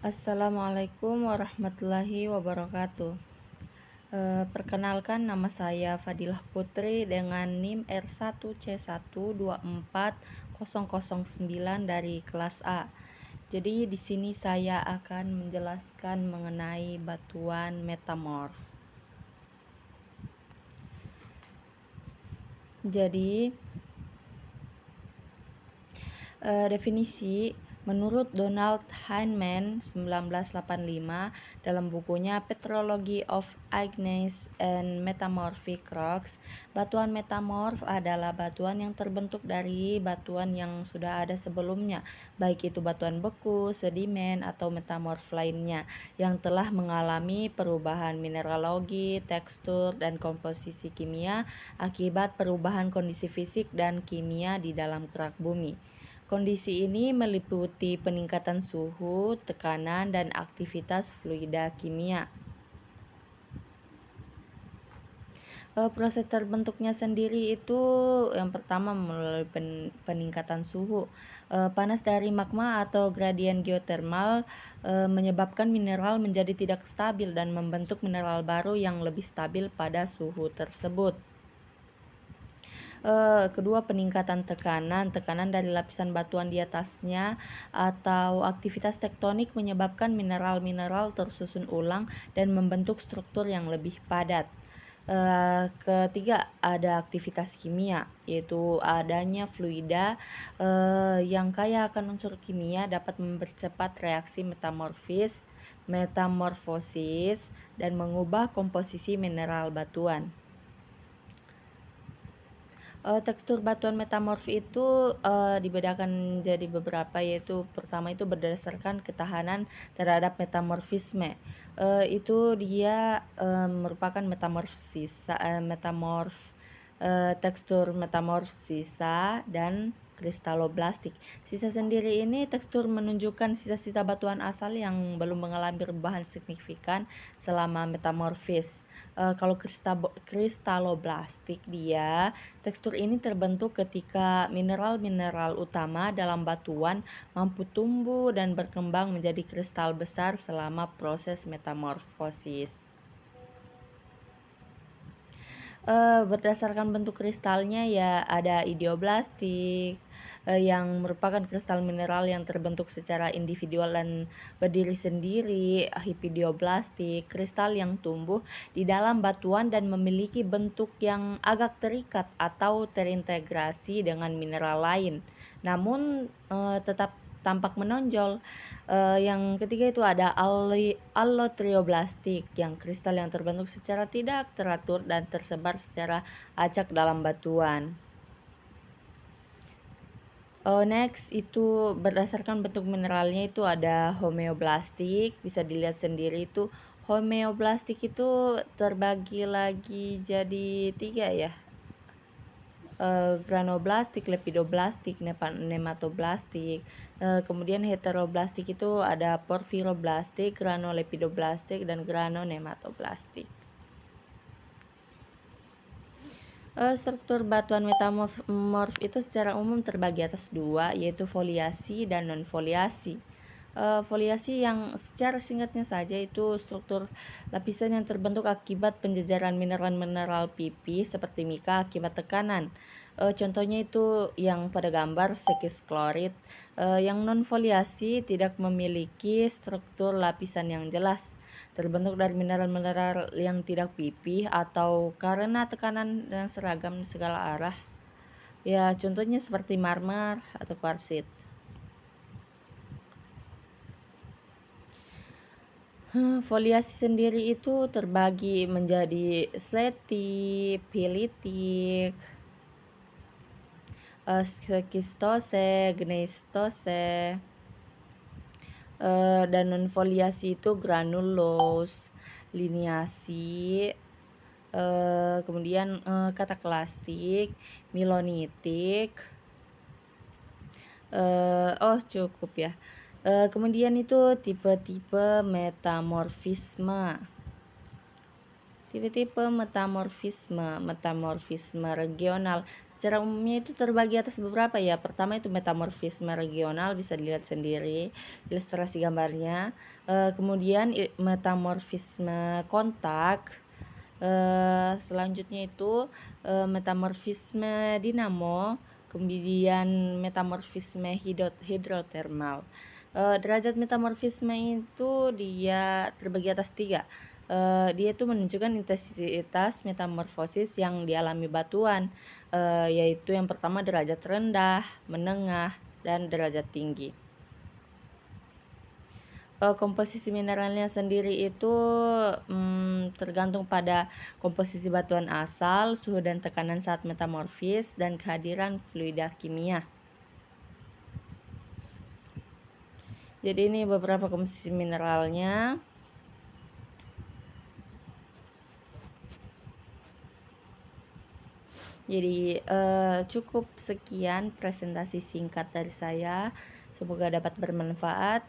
Assalamualaikum warahmatullahi wabarakatuh. Perkenalkan, nama saya Fadilah Putri dengan NIM R1C124009 dari kelas A. Jadi di sini saya akan menjelaskan mengenai batuan metamorf. Jadi definisi menurut Donald Heinemann 1985 dalam bukunya Petrology of Igneous and Metamorphic Rocks, batuan metamorf adalah batuan yang terbentuk dari batuan yang sudah ada sebelumnya, baik itu batuan beku, sedimen, atau metamorf lainnya yang telah mengalami perubahan mineralogi, tekstur, dan komposisi kimia akibat perubahan kondisi fisik dan kimia di dalam kerak bumi. Kondisi ini meliputi peningkatan suhu, tekanan, dan aktivitas fluida kimia. Proses terbentuknya sendiri itu yang pertama melalui peningkatan suhu. Panas dari magma atau gradien geotermal menyebabkan mineral menjadi tidak stabil dan membentuk mineral baru yang lebih stabil pada suhu tersebut. Kedua, peningkatan tekanan dari lapisan batuan di atasnya atau aktivitas tektonik menyebabkan mineral-mineral tersusun ulang dan membentuk struktur yang lebih padat. Ketiga, ada aktivitas kimia, yaitu adanya fluida yang kaya akan unsur kimia dapat mempercepat reaksi metamorfosis, dan mengubah komposisi mineral batuan. Tekstur batuan metamorf itu dibedakan jadi beberapa, yaitu pertama itu berdasarkan ketahanan terhadap metamorfisme. Itu dia merupakan tekstur metamorf sisa dan kristaloblastik. Sisa sendiri ini tekstur menunjukkan sisa-sisa batuan asal yang belum mengalami perubahan signifikan selama metamorfis. Kalau kristaloblastik, dia tekstur ini terbentuk ketika mineral-mineral utama dalam batuan mampu tumbuh dan berkembang menjadi kristal besar selama proses metamorfosis. Berdasarkan bentuk kristalnya ya ada idioblastik, yang merupakan kristal mineral yang terbentuk secara individual dan berdiri sendiri. Hipidioblastik, kristal yang tumbuh di dalam batuan dan memiliki bentuk yang agak terikat atau terintegrasi dengan mineral lain, namun tetap tampak menonjol. Yang ketiga itu ada allotrioblastik, yang kristal yang terbentuk secara tidak teratur dan tersebar secara acak dalam batuan. Next itu berdasarkan bentuk mineralnya itu ada homeoblastik, bisa dilihat sendiri itu homeoblastik itu terbagi lagi jadi 3 ya. Granoblastik, lepidoblastik, nematoblastik. Kemudian heteroblastik itu ada porfiroblastik, granolepidoblastik, dan granonematoblastik. Struktur batuan metamorf itu secara umum terbagi atas 2, yaitu foliasi dan non-foliasi. Foliasi yang secara singkatnya saja itu struktur lapisan yang terbentuk akibat penjejaran mineral-mineral pipih seperti mika akibat tekanan. Contohnya itu yang pada gambar sekis klorid. Yang non-foliasi tidak memiliki struktur lapisan yang jelas, terbentuk dari mineral-mineral yang tidak pipih atau karena tekanan yang seragam di segala arah. Ya, contohnya seperti marmer atau kuarsit. Foliasi sendiri itu terbagi menjadi sleti, pilitik, skistose, gneistose, dan non-foliasi itu granulose, liniasi, kemudian kataklastik, milonitik. Cukup ya. Kemudian itu tipe-tipe metamorfisme. Tipe-tipe metamorfisme regional. Secara umumnya itu terbagi atas beberapa ya. Pertama itu metamorfisme regional, bisa dilihat sendiri ilustrasi gambarnya. Kemudian metamorfisme kontak. Selanjutnya itu metamorfisme dinamo, kemudian metamorfisme hidrotermal. Derajat metamorfisme itu dia terbagi atas 3. Dia itu menunjukkan intensitas metamorfosis yang dialami batuan, yaitu yang pertama derajat rendah, menengah, dan derajat tinggi. Komposisi mineralnya sendiri itu tergantung pada komposisi batuan asal, suhu dan tekanan saat metamorfis, dan kehadiran fluida kimia. Jadi ini beberapa komposisi mineralnya. Jadi cukup sekian presentasi singkat dari saya. Semoga dapat bermanfaat.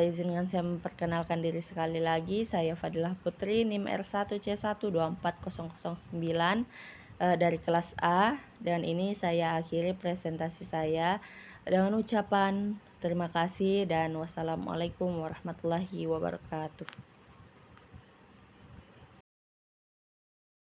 Izinkan saya memperkenalkan diri sekali lagi. Saya Fadilah Putri, NIM R1C1240009 dari kelas A. Dan ini saya akhiri presentasi saya dengan ucapan terima kasih dan wassalamualaikum warahmatullahi wabarakatuh.